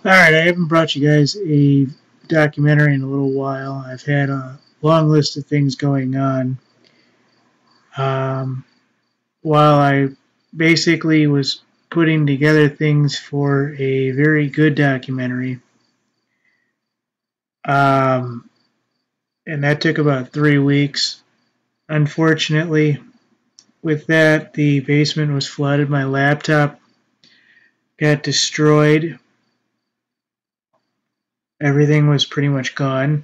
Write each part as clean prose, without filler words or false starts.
Alright, I haven't brought you guys a documentary in a little while. I've had a long list of things going on. Um, while I basically was putting together things for a very good documentary, and that took about 3 weeks. Unfortunately, with that, the basement was flooded. My laptop got destroyed. Everything was pretty much gone.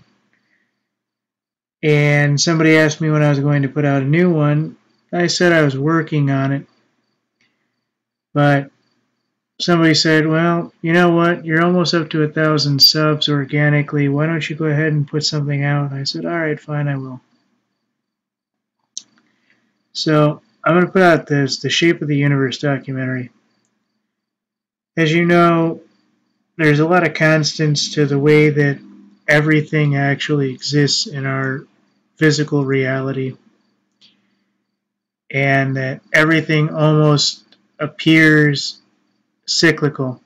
And somebody asked me when I was going to put out a new one. I said I was working on it. But somebody said, well, you know what? You're almost up to 1,000 subs organically. Why don't you go ahead and put something out? I said, all right, fine, I will. So I'm going to put out the Shape of the Universe documentary. As you know, there's a lot of constants to the way that everything actually exists in our physical reality, and that everything almost appears cyclical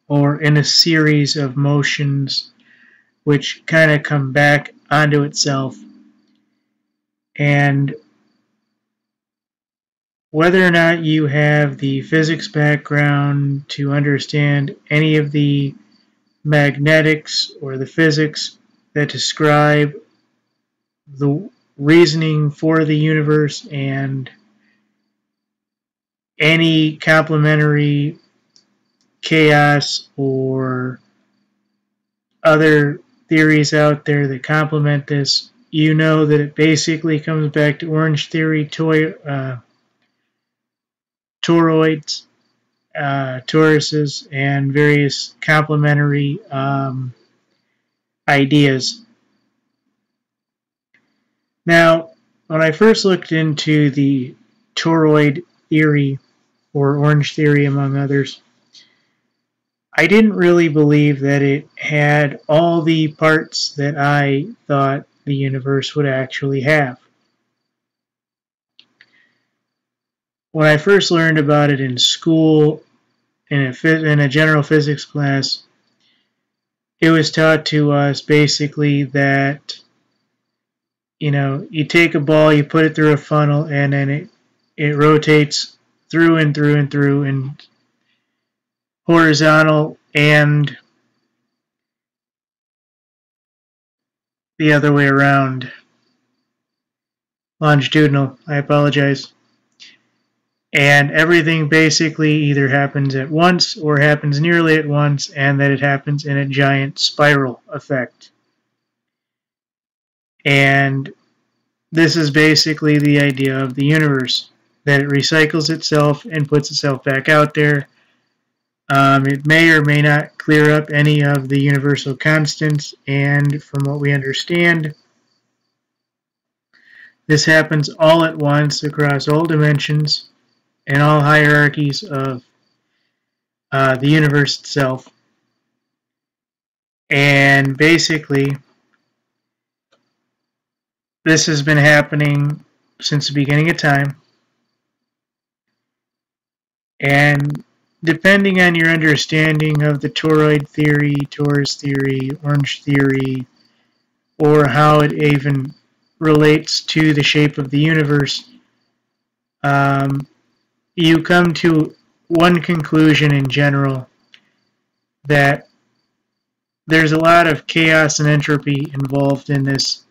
or in a series of motions which kind of come back onto itself. And whether or not you have the physics background to understand any of the magnetics or the physics that describe the reasoning for the universe and any complementary chaos or other theories out there that complement this, you know that it basically comes back to Orange Theory, toroids, toruses, and various complementary ideas. Now, when I first looked into the Toroid Theory, or Orange Theory among others, I didn't really believe that it had all the parts that I thought the universe would actually have. When I first learned about it in school, in a general physics class, it was taught to us basically that, you know, you take a ball, you put it through a funnel, and then it rotates through and through and through, and horizontal and the other way around. Longitudinal, I apologize. And everything basically either happens at once or happens nearly at once, and that it happens in a giant spiral effect. And this is basically the idea of the universe, that it recycles itself and puts itself back out there. It may or may not clear up any of the universal constants, and from what we understand, this happens all at once across all dimensions and all hierarchies of the universe itself. And basically, this has been happening since the beginning of time. And depending on your understanding of the toroid theory, torus theory, orange theory, or how it even relates to the shape of the universe, you come to one conclusion in general, that there's a lot of chaos and entropy involved in this,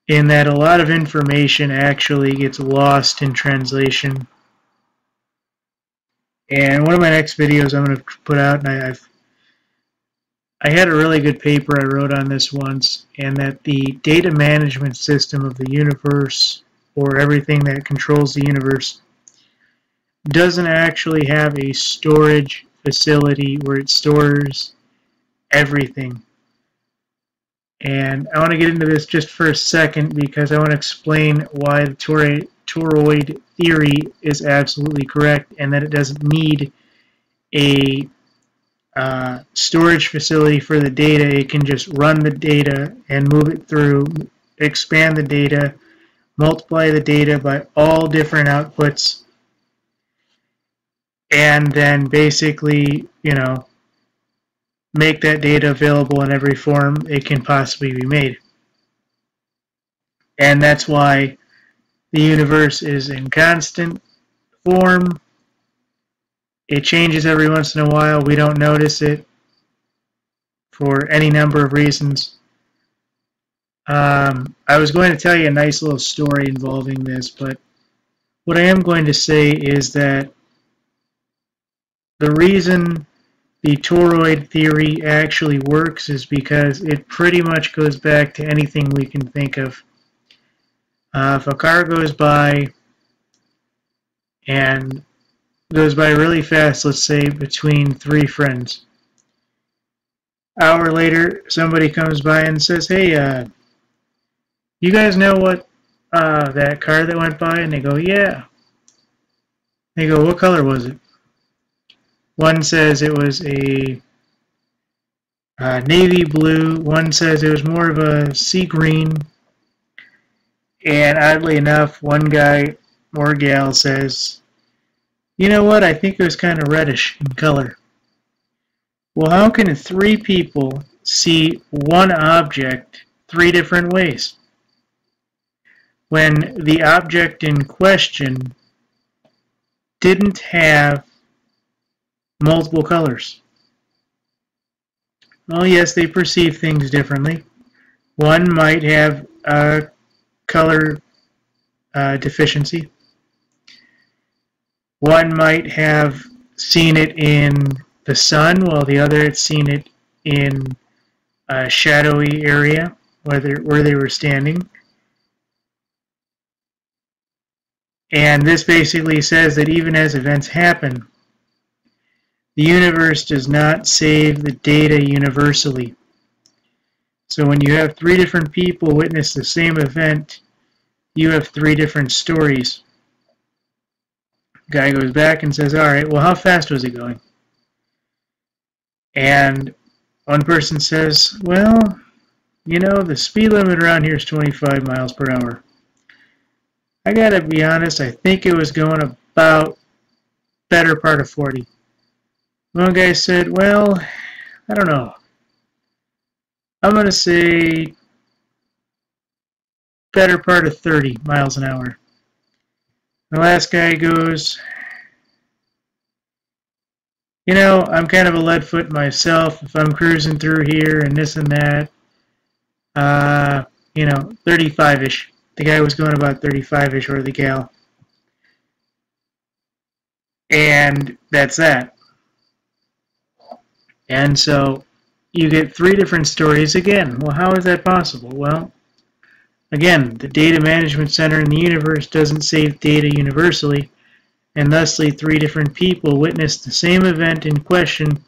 in that a lot of information actually gets lost in translation. And one of my next videos I'm going to put out, and I had a really good paper I wrote on this once, and that the data management system of the universe, or everything that controls the universe, doesn't actually have a storage facility where it stores everything. And I want to get into this just for a second because I want to explain why the toroid theory is absolutely correct, and that it doesn't need a storage facility for the data. It can just run the data and move it through, expand the data, multiply the data by all different outputs, and then basically, make that data available in every form it can possibly be made. And that's why the universe is in constant form. It changes every once in a while. We don't notice it for any number of reasons. I was going to tell you a nice little story involving this, but what I am going to say is that the reason the toroid theory actually works is because it pretty much goes back to anything we can think of. If a car goes by and goes by really fast, let's say between three friends. Hour later, somebody comes by and says, "Hey, you guys know what that car that went by?" And they go, "Yeah." They go, "What color was it?" One says it was a navy blue. One says it was more of a sea green. And oddly enough, one guy or gal says, "You know what? I think it was kind of reddish in color." Well, how can three people see one object three different ways when the object in question didn't have multiple colors? Well, yes, they perceive things differently. One might have a color deficiency. One might have seen it in the sun, while the other had seen it in a shadowy area where they were standing. And this basically says that even as events happen, the universe does not save the data universally. So when you have three different people witness the same event, you have three different stories. Guy goes back and says, "All right, well, how fast was it going?" And one person says, "Well, the speed limit around here is 25 miles per hour. I gotta be honest, I think it was going about better part of 40. One guy said, "Well, I don't know. I'm gonna say better part of 30 miles an hour. The last guy goes, I'm kind of a lead foot myself. If I'm cruising through here and this and that, 35-ish. The guy was going about 35-ish, or the gal. And that's that. And so you get three different stories again. Well, how is that possible? Well, again, the data management center in the universe doesn't save data universally, and thusly three different people witnessed the same event in question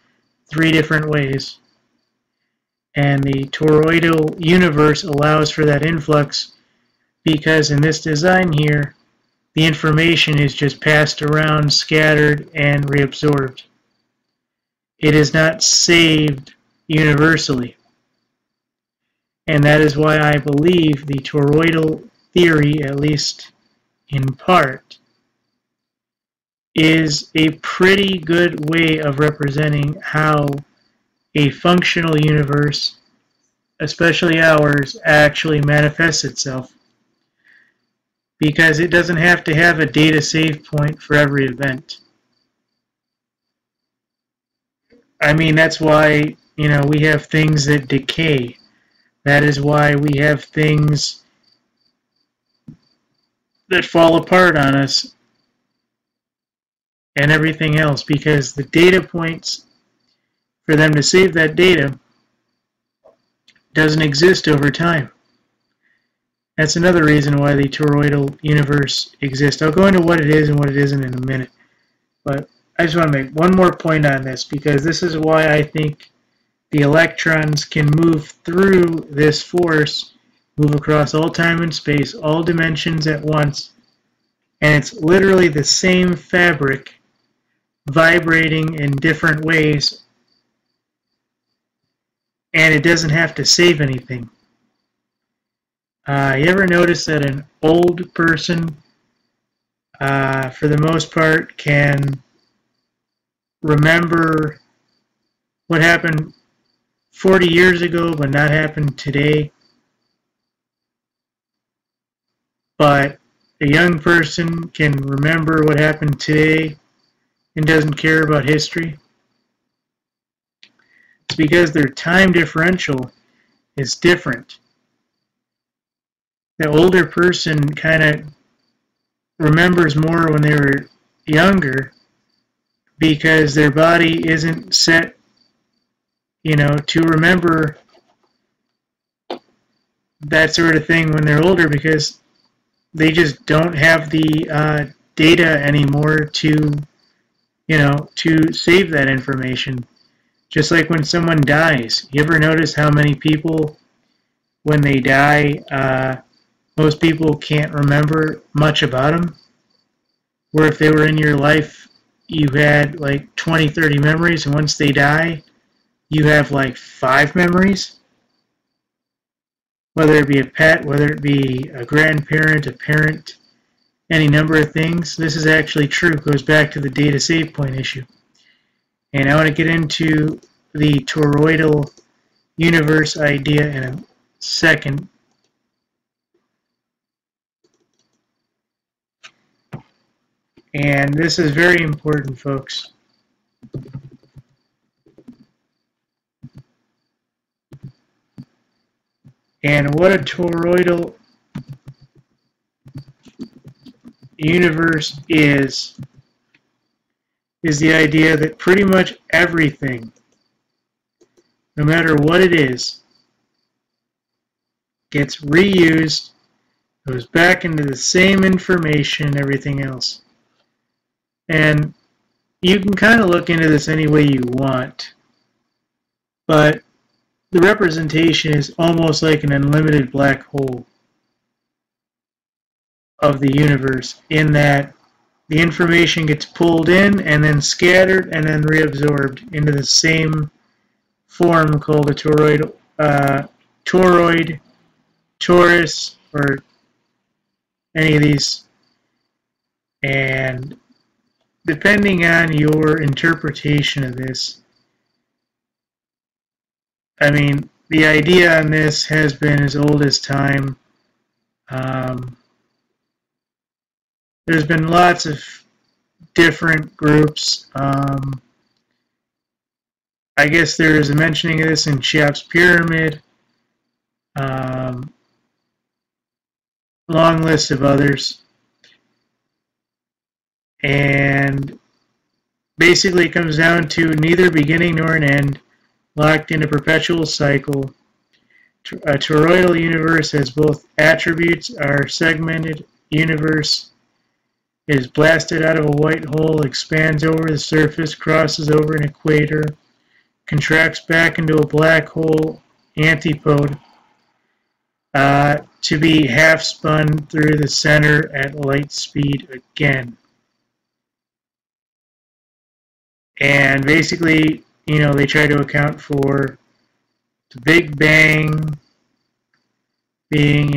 three different ways. And the toroidal universe allows for that influx because in this design here, the information is just passed around, scattered, and reabsorbed. It is not saved universally. And that is why I believe the toroidal theory, at least in part, is a pretty good way of representing how a functional universe, especially ours, actually manifests itself. Because it doesn't have to have a data save point for every event. I mean, that's why, we have things that decay. That is why we have things that fall apart on us and everything else, because the data points for them to save that data doesn't exist over time. That's another reason why the toroidal universe exists. I'll go into what it is and what it isn't in a minute, but I just want to make one more point on this, because this is why I think the electrons can move through this force, move across all time and space, all dimensions at once, and it's literally the same fabric vibrating in different ways, and it doesn't have to save anything. You ever notice that an old person, for the most part, can remember what happened 40 years ago but not happened today. But a young person can remember what happened today and doesn't care about history. It's because their time differential is different. The older person kind of remembers more when they were younger because their body isn't set, to remember that sort of thing when they're older, because they just don't have the data anymore to save that information. Just like when someone dies, you ever notice how many people, when they die, most people can't remember much about them? Where if they were in your life, you had like 20, 30 memories, and once they die, you have like 5 memories? Whether it be a pet, whether it be a grandparent, a parent, any number of things. This is actually true. It goes back to the data save point issue. And I want to get into the toroidal universe idea in a second. And this is very important, folks. And what a toroidal universe is the idea that pretty much everything, no matter what it is, gets reused, goes back into the same information and everything else. And you can kind of look into this any way you want, but the representation is almost like an unlimited black hole of the universe, in that the information gets pulled in and then scattered and then reabsorbed into the same form called a toroid, torus, or any of these. And depending on your interpretation of this, I mean, the idea on this has been as old as time. There's been lots of different groups. I guess there is a mentioning of this in Cheops Pyramid. Long list of others. And basically it comes down to neither beginning nor an end, locked in a perpetual cycle. A toroidal universe has both attributes. Our segmented universe is blasted out of a white hole, expands over the surface, crosses over an equator, contracts back into a black hole antipode, to be half spun through the center at light speed again. And basically, they try to account for the Big Bang being,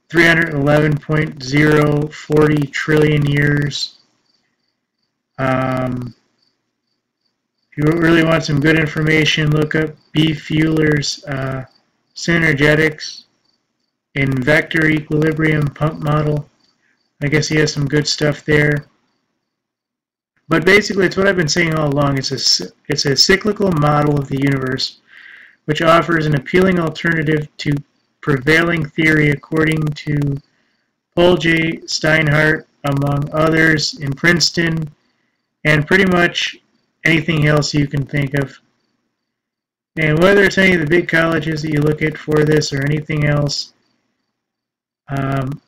311.040 trillion years. If you really want some good information, look up B. Fueller's synergetics in vector equilibrium pump model. I guess he has some good stuff there. But basically, it's what I've been saying all along. It's a cyclical model of the universe, which offers an appealing alternative to prevailing theory, according to Paul J. Steinhardt, among others, in Princeton, and pretty much anything else you can think of. And whether it's any of the big colleges that you look at for this or anything else,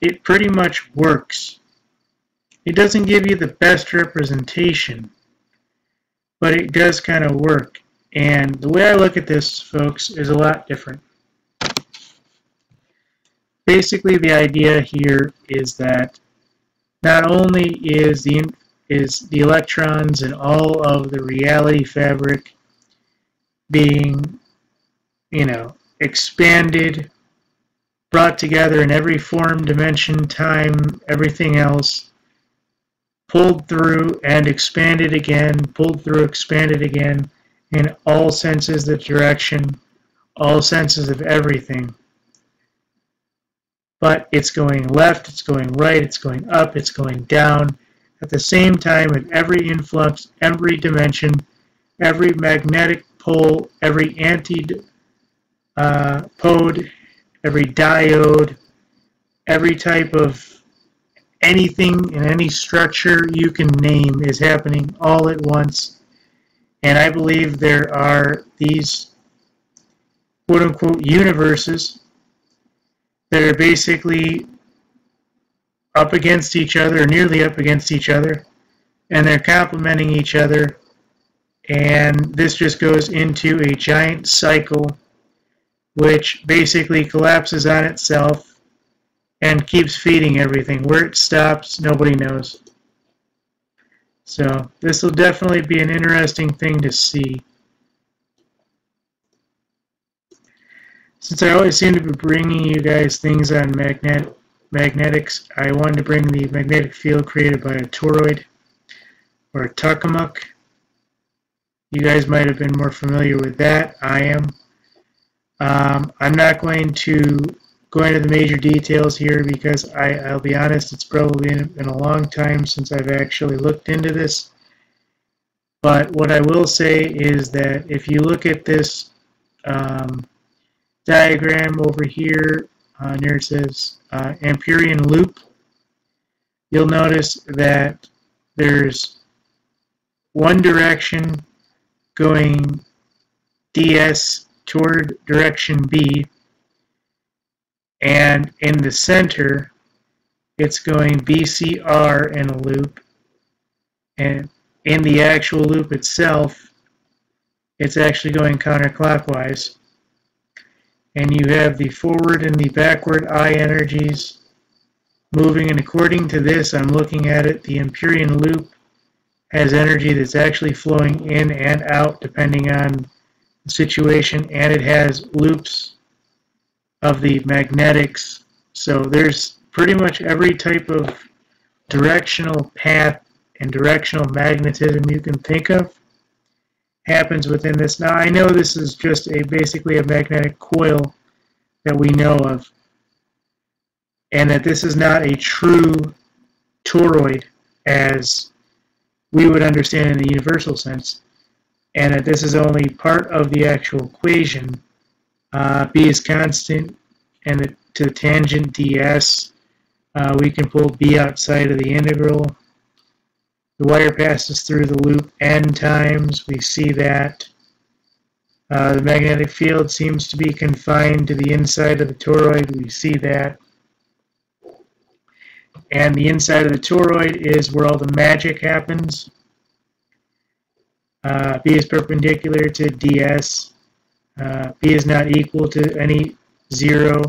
it pretty much works. It doesn't give you the best representation, but it does kind of work. And the way I look at this, folks, is a lot different. Basically, the idea here is that not only is the electrons and all of the reality fabric being, expanded, brought together in every form, dimension, time, everything else, pulled through and expanded again, pulled through, expanded again, in all senses of direction, all senses of everything. But it's going left, it's going right, it's going up, it's going down. At the same time, at every influx, every dimension, every magnetic pole, every antipode, every diode, every type of anything in any structure you can name is happening all at once. And I believe there are these quote-unquote universes that are basically up against each other, or nearly up against each other, and they're complementing each other, and this just goes into a giant cycle which basically collapses on itself and keeps feeding everything. Where it stops, nobody knows. So this will definitely be an interesting thing to see. Since I always seem to be bringing you guys things on magnetics, I wanted to bring the magnetic field created by a toroid or a tokamak. You guys might have been more familiar with that. I am. I'm not going to go into the major details here because I'll be honest, it's probably been a long time since I've actually looked into this. But what I will say is that if you look at this diagram over here, near it says Amperian loop, you'll notice that there's one direction going ds toward direction B, and in the center it's going BCR in a loop, and in the actual loop itself it's actually going counterclockwise. And you have the forward and the backward I energies moving, and according to this, I'm looking at it, the Amperian loop has energy that's actually flowing in and out depending on the situation, and it has loops of the magnetics. So there's pretty much every type of directional path and directional magnetism you can think of happens within this. Now I know this is just basically a magnetic coil that we know of, and that this is not a true toroid as we would understand in the universal sense, and that this is only part of the actual equation. B is constant, and to the tangent ds, we can pull B outside of the integral. The wire passes through the loop n times. We see that. The magnetic field seems to be confined to the inside of the toroid. We see that. And the inside of the toroid is where all the magic happens. B is perpendicular to ds. B is not equal to any 0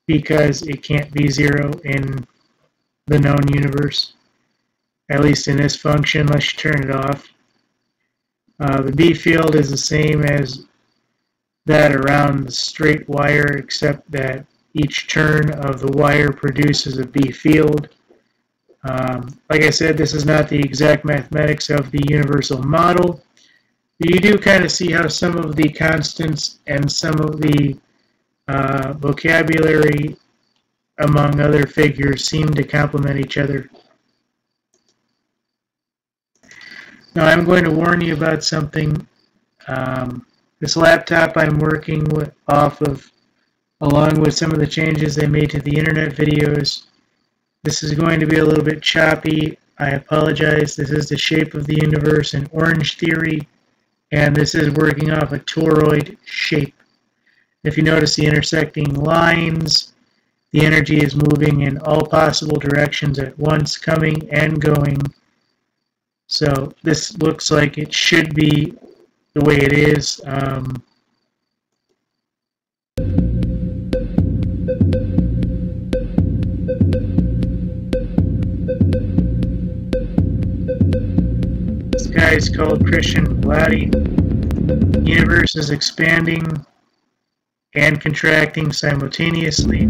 because it can't be 0 in the known universe, at least in this function, unless you turn it off. The B field is the same as that around the straight wire, except that each turn of the wire produces a B field. Like I said, this is not the exact mathematics of the universal model. You do kind of see how some of the constants and some of the vocabulary among other figures seem to complement each other. Now I'm going to warn you about something. This laptop I'm working off of, along with some of the changes they made to the internet videos, this is going to be a little bit choppy. I apologize. This is the shape of the universe in Orange Theory, and this is working off a toroid shape. If you notice the intersecting lines, the energy is moving in all possible directions at once, coming and going. So this looks like it should be the way it is. This guy is called Christian Vladi. The universe is expanding and contracting simultaneously.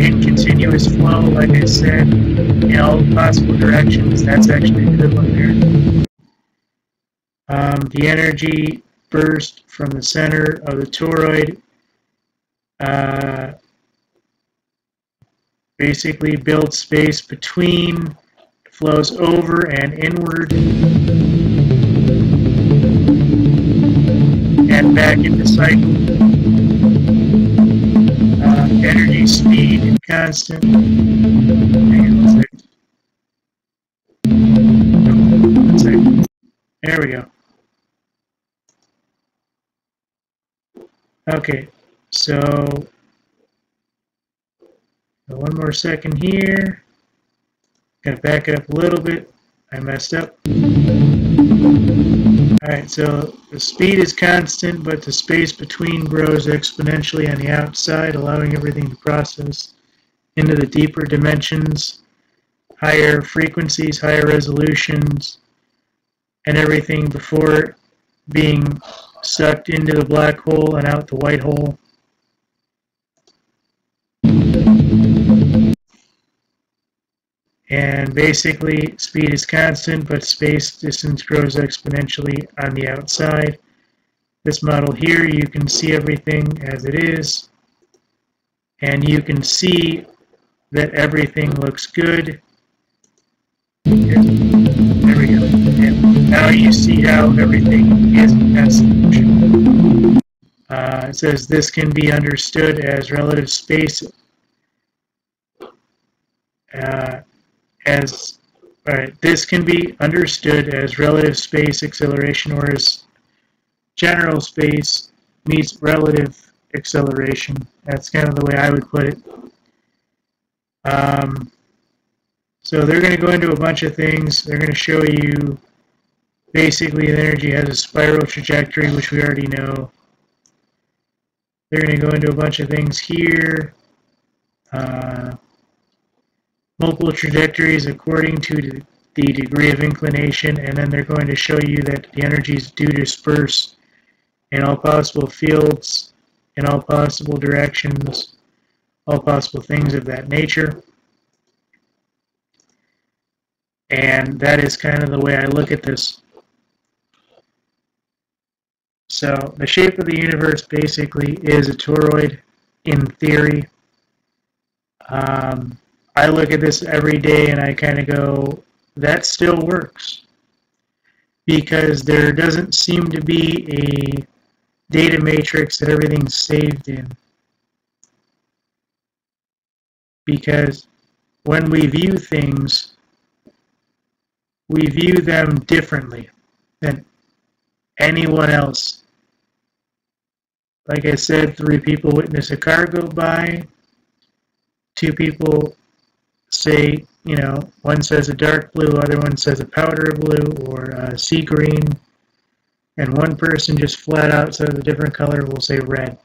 And continuous flow, like I said, in all possible directions. That's actually a good one there. The energy burst from the center of the toroid basically builds space between, flows over and inward, and back into cycle. Energy speed constant. Hang on one second. There we go. Okay, so one more second here. Gotta back it up a little bit. I messed up. Alright, so the speed is constant, but the space between grows exponentially on the outside, allowing everything to process into the deeper dimensions, higher frequencies, higher resolutions, and everything before being sucked into the black hole and out the white hole. And basically, speed is constant, but space distance grows exponentially on the outside. This model here, you can see everything as it is, and you can see that everything looks good. There we go. And now you see how everything is in solution. It says this can be understood as relative space this can be understood as relative space acceleration, or as general space meets relative acceleration. That's kind of the way I would put it. So they're going to go into a bunch of things. They're going to show you basically the energy has a spiral trajectory, which we already know. They're going to go into a bunch of things here. Multiple trajectories according to the degree of inclination, and then they're going to show you that the energies do disperse in all possible fields, in all possible directions, all possible things of that nature. And that is kind of the way I look at this. So the shape of the universe basically is a toroid in theory. I look at this every day and I kind of go, that still works. Because there doesn't seem to be a data matrix that everything's saved in. Because when we view things, we view them differently than anyone else. Like I said, 3 people witness a car go by, 2 people say, you know, one says a dark blue, other one says a powder blue or a sea green, and one person just flat out says a different color will say red.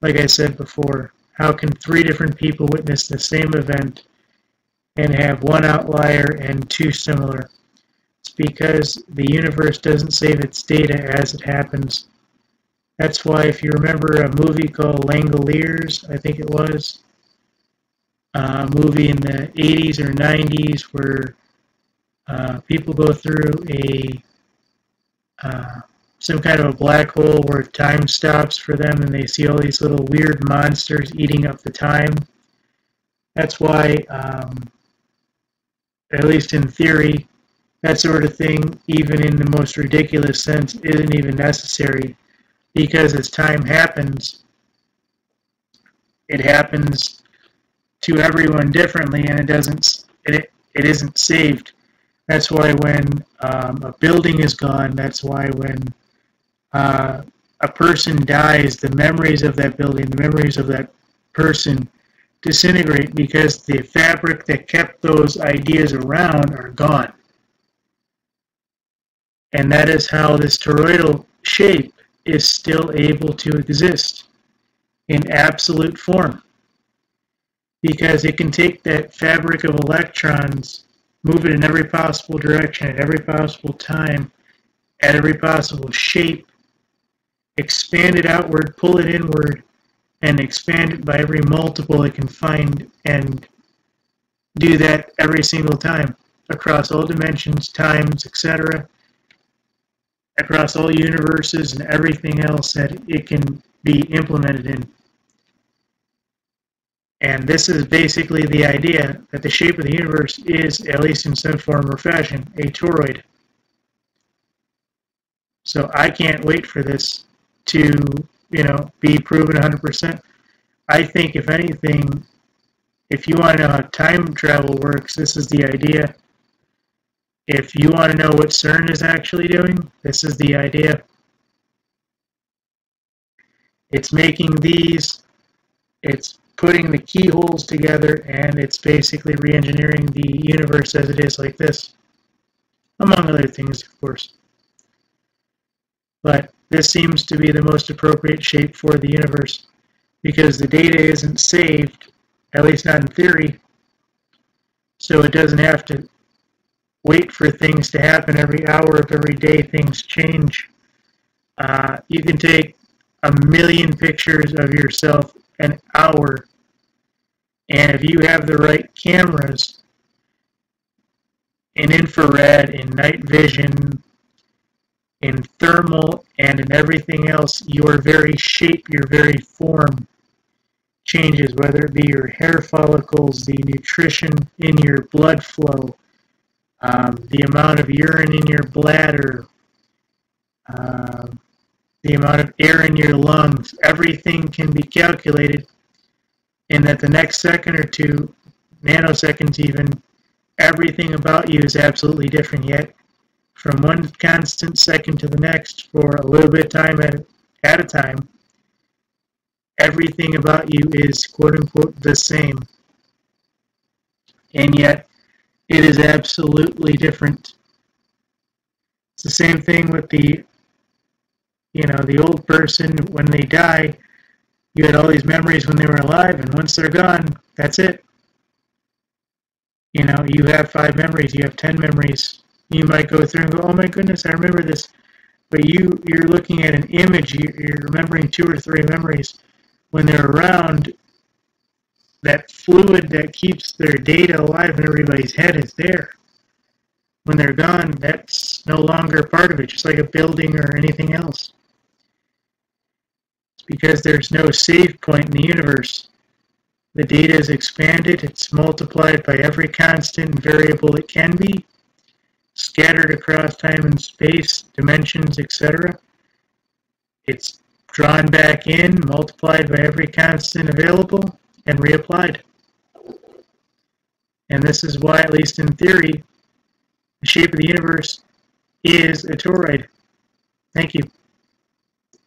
Like I said before, how can 3 different people witness the same event and have 1 outlier and 2 similar? It's because the universe doesn't save its data as it happens. That's why, if you remember a movie called Langoliers, I think it was, a movie in the 80s or 90s where people go through some kind of a black hole where time stops for them and they see all these little weird monsters eating up the time. That's why, at least in theory, that sort of thing, even in the most ridiculous sense, isn't even necessary, because as time happens, it happens to everyone differently, and it isn't saved. That's why when a building is gone, that's why when a person dies, the memories of that building, the memories of that person disintegrate, because the fabric that kept those ideas around are gone. And that is how this toroidal shape is still able to exist in absolute form. Because it can take that fabric of electrons, move it in every possible direction, at every possible time, at every possible shape, expand it outward, pull it inward, and expand it by every multiple it can find, and do that every single time across all dimensions, times, etc., across all universes and everything else that it can be implemented in. And this is basically the idea that the shape of the universe is, at least in some form or fashion, a toroid. So I can't wait for this to, be proven 100%. I think, if anything, if you want to know how time travel works, this is the idea. If you want to know what CERN is actually doing, this is the idea. It's making these, it's putting the keyholes together, and it's basically re-engineering the universe as it is, like this. Among other things, of course. But this seems to be the most appropriate shape for the universe, because the data isn't saved, at least not in theory, so it doesn't have to wait for things to happen every hour of every day. Things change. You can take 1,000,000 pictures of yourself an hour, and if you have the right cameras in infrared, in night vision, in thermal, and in everything else, your very shape, your very form changes, whether it be your hair follicles, the nutrition in your blood flow, the amount of urine in your bladder, the amount of air in your lungs. Everything can be calculated, and that the next second or two, nanoseconds even, everything about you is absolutely different. Yet, from one constant second to the next, for a little bit of time at a time, everything about you is quote-unquote the same. And yet, it is absolutely different. It's the same thing with the old person. When they die, you had all these memories when they were alive, and once they're gone, that's it. You have 5 memories, you have 10 memories. You might go through and go, oh my goodness, I remember this. But you're looking at an image, you're remembering 2 or 3 memories. When they're around, that fluid that keeps their data alive in everybody's head is there. When they're gone, that's no longer part of it, just like a building or anything else. It's because there's no save point in the universe. The data is expanded, it's multiplied by every constant and variable it can be, scattered across time and space, dimensions, etc. It's drawn back in, multiplied by every constant available, and reapplied. And this is why, at least in theory, the shape of the universe is a toroid. Thank you.